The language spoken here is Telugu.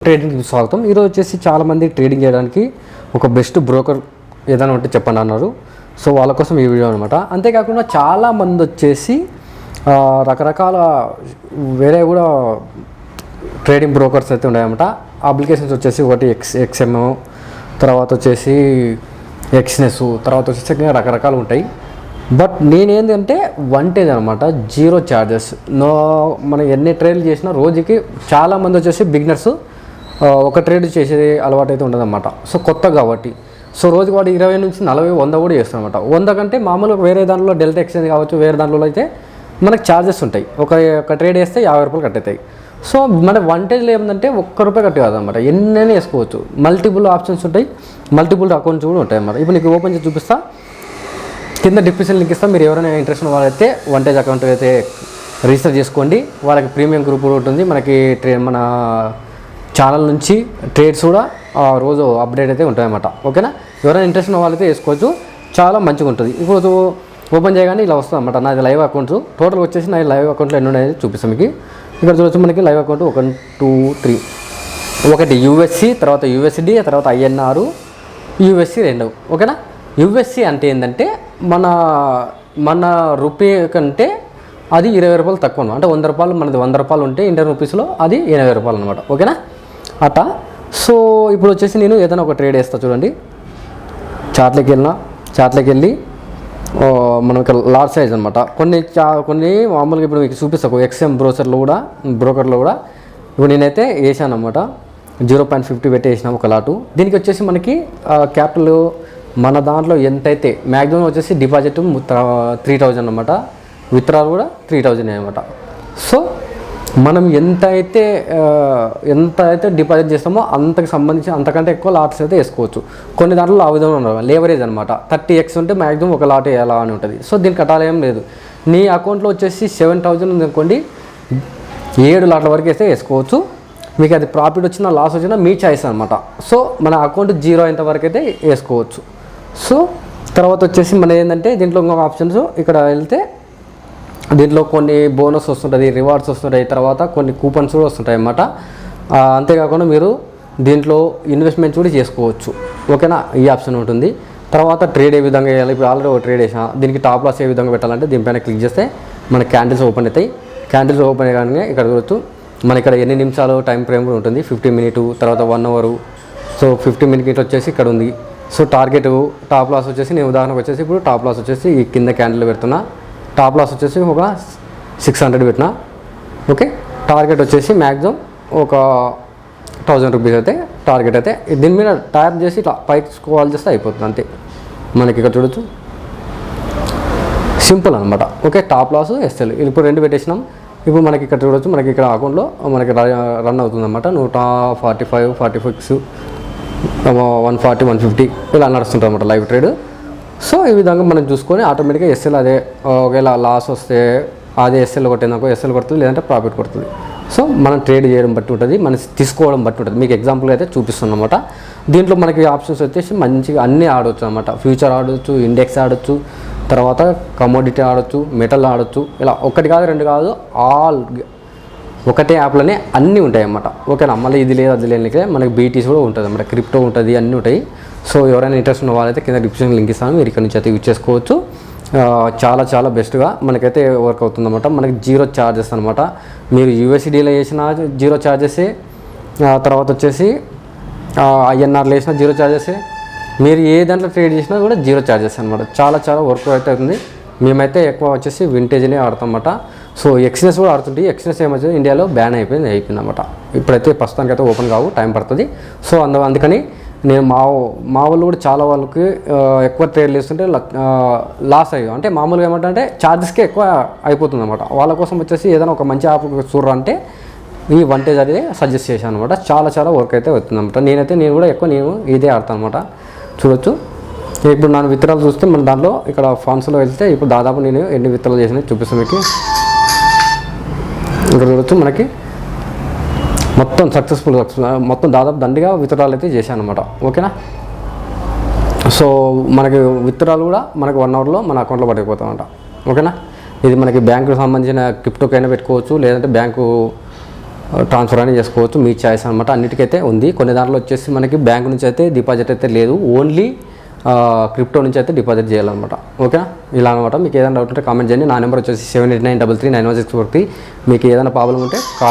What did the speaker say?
ట్రేడింగ్కి స్వాగతం. ఈరోజు వచ్చేసి చాలామంది ట్రేడింగ్ చేయడానికి ఒక బెస్ట్ బ్రోకర్ ఏదైనా ఉంటే చెప్పండి అన్నారు. సో వాళ్ళ కోసం ఈ వీడియో అనమాట. అంతేకాకుండా చాలామంది వచ్చేసి రకరకాల వేరే కూడా ట్రేడింగ్ బ్రోకర్స్ అయితే ఉన్నాయన్నమాట. అప్లికేషన్స్ వచ్చేసి ఒకటి ఎక్స్ఎం, తర్వాత వచ్చేసి ఎక్స్నెస్, తర్వాత వచ్చేసి రకరకాలు ఉంటాయి. బట్ నేనేంటంటే వంటేది అనమాట, జీరో ఛార్జెస్. మనం ఎన్ని ట్రేడ్లు చేసినా రోజుకి చాలామంది వచ్చేసి బిగినర్స్ ఒక ట్రేడ్ చేసేది అలవాటు అయితే ఉండదన్నమాట. సో కొత్త కాబట్టి సో రోజుకి వాడు 20 నుంచి 40, 100 కూడా చేస్తాం అనమాట. 100 కంటే మామూలుగా వేరే దాంట్లో డెల్టా ఎక్స్చేంజ్ కావచ్చు, వేరే దాంట్లో అయితే మనకు ఛార్జెస్ ఉంటాయి. ఒక ట్రేడ్ వేస్తే 50 రూపాయలు కట్ అవుతాయి. సో మన వంటేజ్లో ఏమంటే ₹1 కట్ కాదన్నమాట, ఎన్నైనా వేసుకోవచ్చు. మల్టిపుల్ ఆప్షన్స్ ఉంటాయి, మల్టిపుల్ అకౌంట్స్ కూడా ఉంటాయి అన్నమాట. ఇప్పుడు నీకు ఓపెన్ చేసి చూపిస్తా, కింద డిస్క్రిప్షన్ లింక్ ఇస్తాం. మీరు ఎవరైనా ఇంట్రెస్ట్ ఉన్న వాళ్ళైతే వంటేజ్ అకౌంట్ అయితే రిజిస్టర్ చేసుకోండి. వాళ్ళకి ప్రీమియం గ్రూప్ కూడా ఉంటుంది. మనకి మన ఛానల్ నుంచి ట్రేడ్స్ కూడా రోజు అప్డేట్ అయితే ఉంటాయన్నమాట. ఓకేనా, ఎవరైనా ఇంట్రెస్ట్ ఉన్న వాళ్ళైతే వేసుకోవచ్చు, చాలా మంచిగా ఉంటుంది. ఇప్పుడు ఓపెన్ చేయగానే ఇలా వస్తుంది అన్నమాట. నాది లైవ్ అకౌంట్స్ టోటల్ వచ్చేసి నా లైవ్ అకౌంట్లో ఎన్ని ఉన్నాయి చూపిస్తాం మీకు. ఇక్కడ చూడొచ్చు మనకి లైవ్ అకౌంట్ 1, 2, 3, ఒకటి యూఎస్సి, తర్వాత యూఎస్డి, తర్వాత ఐఎన్ఆర్, యూఎస్సి 2. ఓకేనా, యూఎస్సి అంటే ఏంటంటే మన రూపీ కంటే అది 20 రూపాయలు తక్కువ అనమాట. అంటే 100 రూపాయలు మనది 100 రూపాయలు ఉంటే ఇండియన్ రూపీస్లో అది 80 రూపాయలు అనమాట. ఓకేనా అట్టా. సో ఇప్పుడు వచ్చేసి నేను ఏదైనా ఒక ట్రేడ్ వేస్తా చూడండి. చార్ట్లోకి వెళ్ళి మనం ఇక్కడ లార్జ్ సైజ్ అనమాట. కొన్ని మామూలుగా ఇప్పుడు మీకు చూపిస్తాను ఎక్స్ఎం బ్రోకర్లో కూడా ఇప్పుడు నేనైతే వేసాను అనమాట. 0.50 పెట్టి వేసినాం ఒక లాటు. దీనికి వచ్చేసి మనకి క్యాపిటల్ మన దాంట్లో ఎంతైతే మ్యాక్సిమం వచ్చేసి డిపాజిట్ 3000 అనమాట, విత్డ్రాల్ కూడా 3000 అనమాట. సో మనం ఎంత అయితే డిపాజిట్ చేస్తామో అంతకు సంబంధించి అంతకంటే ఎక్కువ లాట్స్ అయితే వేసుకోవచ్చు. కొన్ని దాంట్లో ఆ విధంగా ఉండవు, లేవరేజ్ అనమాట. 30x ఉంటే మ్యాక్సిమం ఒక లాట్ వేయాలా అని ఉంటుంది. సో దీనికి కట్టాలేం లేదు. నీ అకౌంట్లో వచ్చేసి 7000 ఉంది అనుకోండి, 7 లాట్ల వరకు వేస్తే వేసుకోవచ్చు. మీకు అది ప్రాఫిట్ వచ్చినా లాస్ వచ్చినా మీ చాయిస్ అనమాట. సో మన అకౌంట్ 0 అయ్యేంత వరకు అయితే వేసుకోవచ్చు. సో తర్వాత వచ్చేసి మన ఏంటంటే దీంట్లో ఇంకొక ఆప్షన్స్ ఇక్కడ వెళ్తే దీంట్లో కొన్ని బోనస్ వస్తుంటుంది, రివార్డ్స్ వస్తుంటాయి, తర్వాత కొన్ని కూపన్స్ కూడా వస్తుంటాయి అన్నమాట. అంతేకాకుండా మీరు దీంట్లో ఇన్వెస్ట్మెంట్ కూడా చేసుకోవచ్చు. ఓకేనా, ఈ ఆప్షన్ ఉంటుంది. తర్వాత ట్రేడ్ ఏ విధంగా వేయాలి, ఇప్పుడు ఆల్రెడీ ఒక ట్రేడ్ వేసినా దీనికి టాప్ లాస్ ఏ విధంగా పెట్టాలంటే దీనిపైన క్లిక్ చేస్తే మన క్యాండిల్స్ ఓపెన్ అవుతాయి. క్యాండిల్స్ ఓపెన్ అయ్యగానే ఇక్కడ చూడొచ్చు మన ఇక్కడ ఎన్ని నిమిషాలు టైం ఫ్రేమ్ కూడా ఉంటుంది. 50 మినిట్, తర్వాత 1 అవర్. సో 50 మినిట్ వచ్చేసి ఇక్కడ ఉంది. సో టార్గెట్ టాప్ లాస్ వచ్చేసి నేను ఉదాహరణకు వచ్చేసి ఇప్పుడు టాప్ లాస్ వచ్చేసి ఈ కింద క్యాండిల్ పెడుతున్నా. టాప్ లాస్ వచ్చేసి ఒక 600 పెట్టినా. ఓకే, టార్గెట్ వచ్చేసి మ్యాక్సిమం ఒక 1000 రూపీస్ అయితే టార్గెట్ అయితే దీని మీద ట్యాప్ చేసి ఇట్లా పైకి స్క్రోల్ చేస్తే అయిపోతుంది అంతే. మనకి ఇక్కడ చూడొచ్చు సింపుల్ అనమాట. ఓకే, టాప్ లాస్ ఎస్ఎల్ ఇప్పుడు 2 పెట్టేసినాం. ఇప్పుడు మనకి ఇక్కడ చూడొచ్చు, మనకి ఇక్కడ అకౌంట్లో మనకి రన్ అవుతుందన్నమాట. 145, 46, 140, 150 ఇలా నడుస్తుంటుంది అన్నమాట లైవ్ ట్రేడ్. సో ఈ విధంగా మనం చూసుకొని ఆటోమేటిక్గా ఎస్ఎల్ అదే ఒకవేళ లాస్ వస్తే అదే ఎస్ఎల్ కొట్టేందుకు ఎస్ఎల్ కొడుతుంది, లేదంటే ప్రాఫిట్ కొడుతుంది. సో మనం ట్రేడ్ చేయడం బట్టి ఉంటుంది, మనం తీసుకోవడం బట్టి ఉంటుంది. మీకు ఎగ్జాంపుల్ అయితే చూపిస్తున్నమాట. దీంట్లో మనకి ఆప్షన్స్ వచ్చేసి మంచిగా అన్నీ ఆడవచ్చు అనమాట. ఫ్యూచర్ ఆడవచ్చు, ఇండెక్స్ ఆడవచ్చు, తర్వాత కమోడిటీ ఆడవచ్చు, మెటల్ ఆడవచ్చు. ఇలా 1 కాదు 2 కాదు, ఆల్ ఒకటే యాప్లోనే అన్నీ ఉంటాయి అన్నమాట. ఓకేనా, మళ్ళీ ఇది లేదు అది లేనికే మనకి బీటీస్ కూడా ఉంటుంది అన్నమాట, క్రిప్టో ఉంటుంది, అన్నీ ఉంటాయి. సో ఎవరైనా ఇంట్రెస్ట్ ఉన్న వాళ్ళైతే కింద డిస్క్రిప్షన్ లింక్ ఇస్తాను, మీరు ఇక్కడ నుంచి అయితే యూజ్ చేసుకోవచ్చు. చాలా బెస్ట్గా మనకైతే వర్క్ అవుతుందన్నమాట. మనకి 0 ఛార్జెస్ అనమాట. మీరు యూఎస్డీలో వేసిన 0 ఛార్జెసే, తర్వాత వచ్చేసి ఐఎన్ఆర్లో వేసిన 0 ఛార్జెసే, మీరు ఏ దాంట్లో ట్రేడ్ చేసినా కూడా 0 ఛార్జెస్ అనమాట. చాలా వర్క్ అయితే అవుతుంది. మేమైతే ఎక్కువ వచ్చేసి వింటేజ్నే ఆడతాం అన్నమాట. సో ఎక్స్నెస్ కూడా ఆడుతుంటే ఎక్స్నెస్ ఏమొచ్చింది ఇండియాలో బ్యాన్ అయిపోయింది అన్నమాట. ఇప్పుడైతే ప్రస్తుతానికి అయితే ఓపెన్ కావు, టైం పడుతుంది. సో అందుకని నేను మా వాళ్ళు కూడా చాలా వాళ్ళకి ఎక్కువ ట్రేడ్లు వేస్తుంటే లాస్ అయ్యాయి. అంటే మామూలుగా ఏమంటే ఛార్జెస్కే ఎక్కువ అయిపోతుంది అనమాట. వాళ్ళ కోసం వచ్చేసి ఏదైనా ఒక మంచి యాప్ చూడరా అంటే ఈ వంటేజ్ అనేది సజెస్ట్ చేశాను అనమాట. చాలా వర్క్ అయితే అవుతుంది అనమాట. నేను కూడా ఎక్కువ ఇదే ఆడతాను అనమాట. చూడొచ్చు, ఇప్పుడు ನಾನು విత్డ్రాల్ చూస్తే మన దాంట్లో ఇక్కడ ఫండ్స్లో వెళ్తే ఇప్పుడు దాదాపు నేను ఎన్ని విత్డ్రాల్ చేసినా చూపిస్తాను మీకు. ఇక్కడ చూడొచ్చు మనకి మొత్తం సక్సెస్ఫుల్ మొత్తం దాదాపు దండిగా విత్డ్రాల్ అయితే చేశాను అనమాట. ఓకేనా, సో మనకి విత్డ్రాల్ కూడా మనకి 1 అవర్లో మన అకౌంట్లో పడిపోతామంట. ఓకేనా, ఇది మనకి బ్యాంకుకు సంబంధించిన క్రిప్టోకైనా పెట్టుకోవచ్చు, లేదంటే బ్యాంకు ట్రాన్స్ఫర్ అనేది చేసుకోవచ్చు, మీ చాయిస్ అనమాట. అన్నిటికైతే ఉంది. కొన్ని దాంట్లో వచ్చేసి మనకి బ్యాంక్ నుంచి అయితే డిపాజిట్ అయితే లేదు, ఓన్లీ క్రిప్టో నుంచి అయితే డిపాజిట్ చేయాలన్నమాట. ఓకేనా, ఇలా అనమాట. మీకు ఏదైనా డౌట్ ఉంటే కామెంట్ చేయండి. నా నెంబర్ వచ్చేసి 7893391643. మీకు ఏదైనా ప్రాబ్లం ఉంటే కాల్